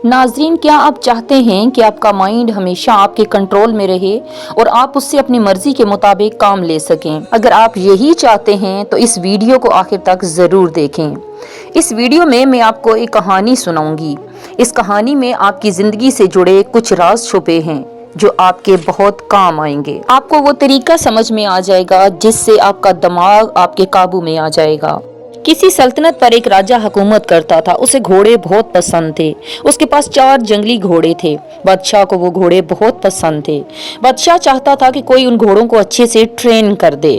नाजरीन, क्या आप चाहते हैं कि आपका माइंड हमेशा आपके कंट्रोल में रहे और आप उससे अपनी मर्जी के मुताबिक काम ले सकें? अगर आप यही चाहते हैं तो इस वीडियो को आखिर तक ज़रूर देखें। इस वीडियो में मैं आपको एक कहानी सुनाऊंगी। इस कहानी में आपकी ज़िंदगी से जुड़े कुछ राज छुपे हैं जो आपके बहुत काम आएंगे। आपको वो तरीका समझ में आ जाएगा जिससे आपका दिमाग आपके काबू में आ जाएगा। किसी सल्तनत पर एक राजा हुकूमत करता था। उसे घोड़े बहुत पसंद थे। उसके पास 4 जंगली घोड़े थे। बादशाह को वो घोड़े बहुत पसंद थे। बादशाह चाहता था कि कोई उन घोड़ों को अच्छे से ट्रेन कर दे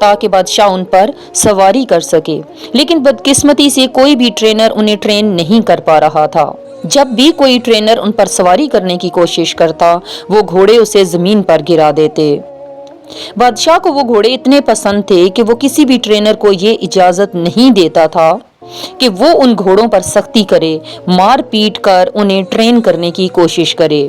ताकि बादशाह उन पर सवारी कर सके, लेकिन बदकिस्मती से कोई भी ट्रेनर उन्हें ट्रेन नहीं कर पा रहा था। जब भी कोई ट्रेनर उन पर सवारी करने की कोशिश करता, वो घोड़े उसे जमीन पर गिरा देते। बादशाह को वो घोड़े इतने पसंद थे कि वो किसी भी ट्रेनर को ये इजाजत नहीं देता था कि वो उन घोड़ों पर सख्ती करे, मार पीट कर उन्हें ट्रेन करने की कोशिश करे।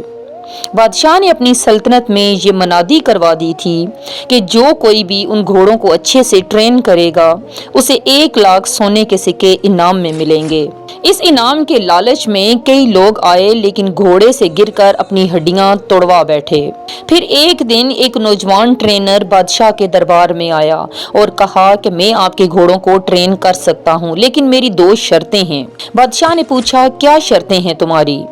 बादशाह ने अपनी सल्तनत में ये मनादी करवा दी थी कि जो कोई भी उन घोड़ों को अच्छे से ट्रेन करेगा उसे 1 लाख सोने के सिक्के इनाम में मिलेंगे। इस इनाम के लालच में कई लोग आए, लेकिन घोड़े से गिरकर अपनी हड्डियां तोड़वा बैठे। फिर एक दिन एक नौजवान ट्रेनर बादशाह के दरबार में आया और कहा कि मैं आपके घोड़ों को ट्रेन कर सकता हूँ, लेकिन मेरी 2 शर्तें हैं। बादशाह ने पूछा, क्या शर्तें हैं तुम्हारी?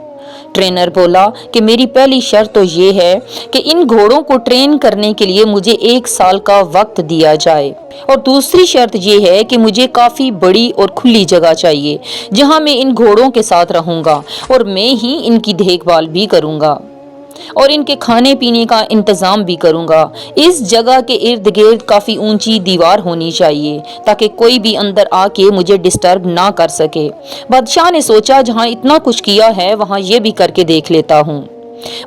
ट्रेनर बोला कि मेरी पहली शर्त तो ये है कि इन घोड़ों को ट्रेन करने के लिए मुझे 1 साल का वक्त दिया जाए, और दूसरी शर्त ये है कि मुझे काफी बड़ी और खुली जगह चाहिए जहां मैं इन घोड़ों के साथ रहूंगा और मैं ही इनकी देखभाल भी करूंगा और इनके खाने पीने का इंतजाम भी करूंगा। इस जगह के इर्द गिर्द काफी ऊंची दीवार होनी चाहिए ताकि कोई भी अंदर आके मुझे डिस्टर्ब ना कर सके। बादशाह ने सोचा, जहां इतना कुछ किया है वहां ये भी करके देख लेता हूँ।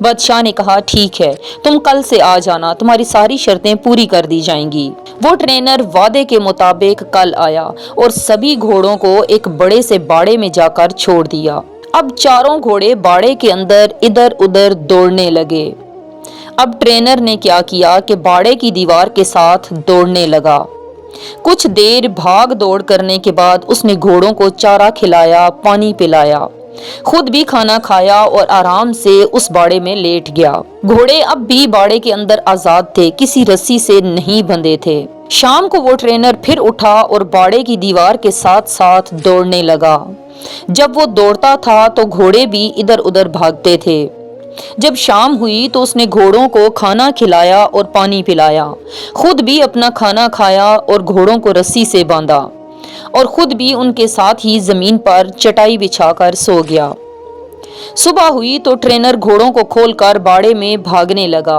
बादशाह ने कहा, ठीक है, तुम कल से आ जाना, तुम्हारी सारी शर्तें पूरी कर दी जाएंगी। वो ट्रेनर वादे के मुताबिक कल आया और सभी घोड़ों को एक बड़े से बाड़े में जाकर छोड़ दिया। अब चारों घोड़े बाड़े के अंदर इधर उधर दौड़ने लगे। अब ट्रेनर ने क्या किया कि बाड़े की दीवार के साथ दौड़ने लगा। कुछ देर भाग दौड़ करने के बाद उसने घोड़ों को चारा खिलाया, पानी पिलाया, खुद भी खाना खाया और आराम से उस बाड़े में लेट गया। घोड़े अब भी बाड़े के अंदर आजाद थे, किसी रस्सी से नहीं बंधे थे। शाम को वो ट्रेनर फिर उठा और बाड़े की दीवार के साथ साथ दौड़ने लगा। जब वो दौड़ता था तो घोड़े भी इधर उधर भागते थे। जब शाम हुई तो उसने घोड़ों को खाना खिलाया और पानी पिलाया, खुद भी अपना खाना खाया और घोड़ों को रस्सी से बांधा और खुद भी उनके साथ ही जमीन पर चटाई बिछाकर सो गया। सुबह हुई तो ट्रेनर घोड़ों को खोलकर बाड़े में भागने लगा।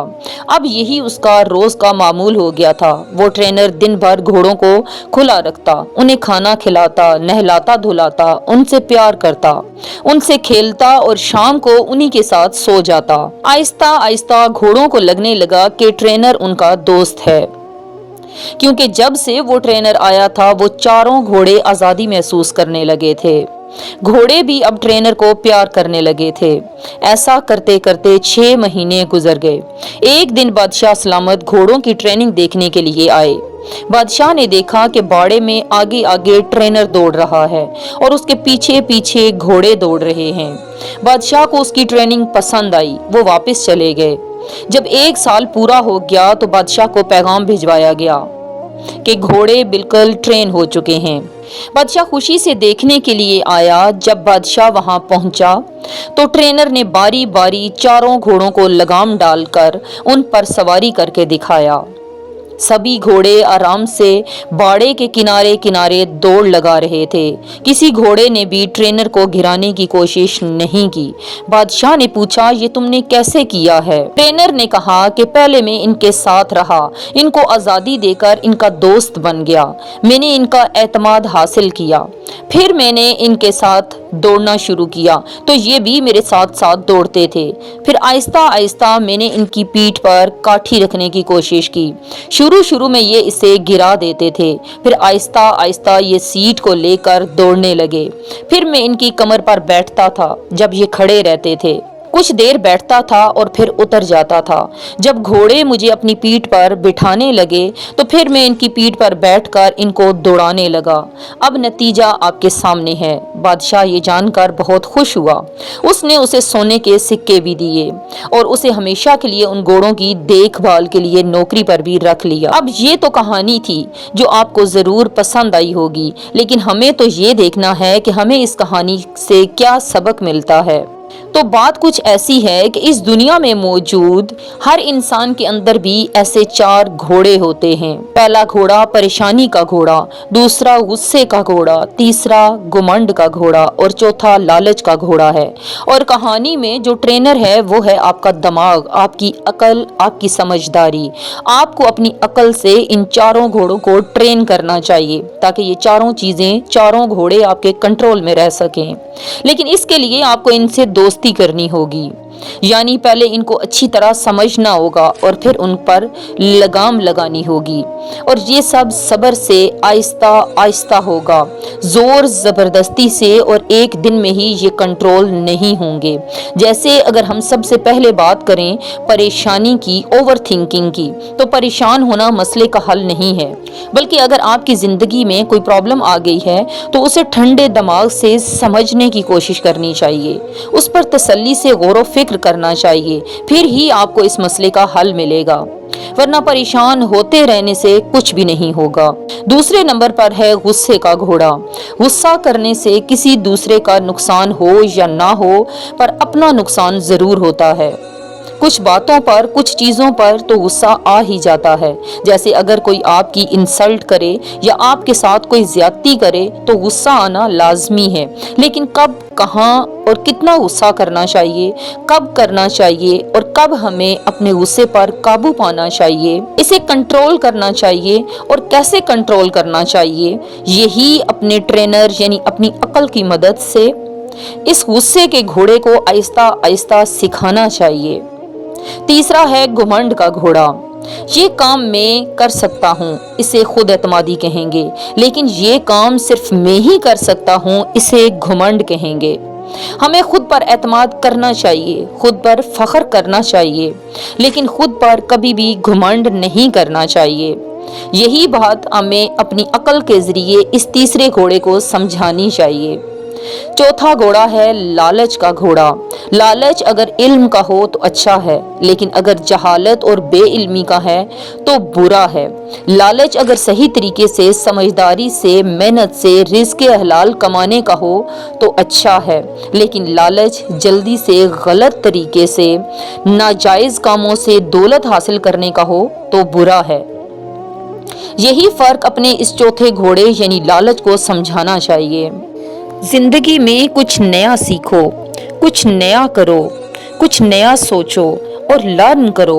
अब यही उसका रोज का मामूल हो गया था। वो ट्रेनर दिन भर घोड़ों को खुला रखता, उन्हें खाना खिलाता, नहलाता धुलाता, उनसे प्यार करता, उनसे खेलता और शाम को उन्हीं के साथ सो जाता। आहिस्ता आहिस्ता घोड़ों को लगने लगा कि ट्रेनर उनका दोस्त है, क्योंकि जब से वो ट्रेनर आया था वो चारों घोड़े आजादी महसूस करने लगे थे। घोड़े भी अब ट्रेनर को प्यार करने लगे थे। ऐसा करते करते 6 महीने गुजर गए। एक दिन बादशाह सलामत घोड़ों की ट्रेनिंग देखने के लिए आए। बादशाह ने देखा कि बाड़े में आगे आगे ट्रेनर दौड़ रहा है और उसके पीछे पीछे घोड़े दौड़ रहे हैं। बादशाह को उसकी ट्रेनिंग पसंद आई, वो वापस चले गए। जब 1 साल पूरा हो गया तो बादशाह को पैगाम भिजवाया गया कि घोड़े बिल्कुल ट्रेन हो चुके हैं। बादशाह खुशी से देखने के लिए आया। जब बादशाह वहां पहुंचा तो ट्रेनर ने बारी बारी चारों घोड़ों को लगाम डालकर उन पर सवारी करके दिखाया। सभी घोड़े आराम से बाड़े के किनारे किनारे दौड़ लगा रहे थे। किसी घोड़े ने भी ट्रेनर को गिराने की कोशिश नहीं की। बादशाह ने पूछा, ये तुमने कैसे किया है? ट्रेनर ने कहा कि पहले मैं इनके साथ रहा, इनको आज़ादी देकर इनका दोस्त बन गया, मैंने इनका एतमाद हासिल किया, फिर मैंने इनके साथ दौड़ना शुरू किया तो ये भी मेरे साथ साथ दौड़ते थे। फिर आहिस्ता आहिस्ता मैंने इनकी पीठ पर काठी रखने की कोशिश की। शुरू में ये इसे गिरा देते थे, फिर आहिस्ता आहिस्ता ये सीट को लेकर दौड़ने लगे। फिर मैं इनकी कमर पर बैठता था जब ये खड़े रहते थे। कुछ देर बैठता था और फिर उतर जाता था। जब घोड़े मुझे अपनी पीठ पर बिठाने लगे तो फिर मैं इनकी पीठ पर बैठकर इनको दौड़ाने लगा। अब नतीजा आपके सामने है। बादशाह ये जानकर बहुत खुश हुआ। उसने उसे सोने के सिक्के भी दिए और उसे हमेशा के लिए उन घोड़ों की देखभाल के लिए नौकरी पर भी रख लिया। अब ये तो कहानी थी जो आपको जरूर पसंद आई होगी, लेकिन हमें तो ये देखना है कि हमें इस कहानी से क्या सबक मिलता है। तो बात कुछ ऐसी है कि इस दुनिया में मौजूद हर इंसान के अंदर भी ऐसे 4 घोड़े होते हैं। पहला घोड़ा परेशानी का घोड़ा, दूसरा गुस्से का घोड़ा, तीसरा घमंड का घोड़ा और चौथा लालच का घोड़ा है। और कहानी में जो ट्रेनर है वो है आपका दिमाग, आपकी अकल, आपकी समझदारी। आपको अपनी अकल से इन 4 घोड़ों को ट्रेन करना चाहिए ताकि ये 4 चीजें, 4 घोड़े आपके कंट्रोल में रह सकें। लेकिन इसके लिए आपको इनसे दोस्ती करनी होगी, यानी पहले इनको अच्छी तरह समझना होगा और फिर उन पर लगाम लगानी होगी। और ये सब सब्र से आहिस्ता आहिस्ता होगा, जोर जबरदस्ती से और एक दिन में ही ये कंट्रोल नहीं होंगे। जैसे अगर हम सबसे पहले बात करें परेशानी की, ओवर थिंकिंग की, तो परेशान होना मसले का हल नहीं है, बल्कि अगर आपकी जिंदगी में कोई प्रॉब्लम आ गई है तो उसे ठंडे दिमाग से समझने की कोशिश करनी चाहिए, उस पर तसल्ली से गौर व फिक्र करना चाहिए, फिर ही आपको इस मसले का हल मिलेगा, वरना परेशान होते रहने से कुछ भी नहीं होगा। दूसरे नंबर पर है गुस्से का घोड़ा। गुस्सा करने से किसी दूसरे का नुकसान हो या ना हो, पर अपना नुकसान जरूर होता है। कुछ बातों पर, कुछ चीज़ों पर तो गुस्सा आ ही जाता है। जैसे अगर कोई आपकी इंसल्ट करे या आपके साथ कोई ज्यादती करे तो गुस्सा आना लाजमी है, लेकिन कब, कहाँ और कितना गुस्सा करना चाहिए, कब करना चाहिए और कब हमें अपने गुस्से पर काबू पाना चाहिए, इसे कंट्रोल करना चाहिए और कैसे कंट्रोल करना चाहिए, यही अपने ट्रेनर यानी अपनी अकल की मदद से इस गुस्से के घोड़े को आहिस्ता आहिस्ता सिखाना चाहिए। तीसरा है घमंड का घोड़ा। ये काम मैं कर सकता हूँ, इसे खुद एतमादी कहेंगे, लेकिन ये काम सिर्फ मैं ही कर सकता हूँ, इसे घमंड कहेंगे। हमें खुद पर एतमाद करना चाहिए, खुद पर फख्र करना चाहिए, लेकिन खुद पर कभी भी घमंड नहीं करना चाहिए। यही बात हमें अपनी अकल के जरिए इस तीसरे घोड़े को समझानी चाहिए। चौथा घोड़ा है लालच का घोड़ा। लालच अगर इल्म का हो तो अच्छा है, लेकिन अगर जहालत और बेइल्मी का है तो बुरा है। लालच अगर सही तरीके से, समझदारी से, मेहनत से, रिज़्क़ हलाल कमाने का हो तो अच्छा है, लेकिन लालच जल्दी से, गलत तरीके से, नाजायज़ कामों से दौलत हासिल करने का हो तो बुरा है। यही फर्क अपने इस चौथे घोड़े यानी लालच को समझाना चाहिए। जिंदगी में कुछ नया सीखो, कुछ नया करो, कुछ नया सोचो और लर्न करो।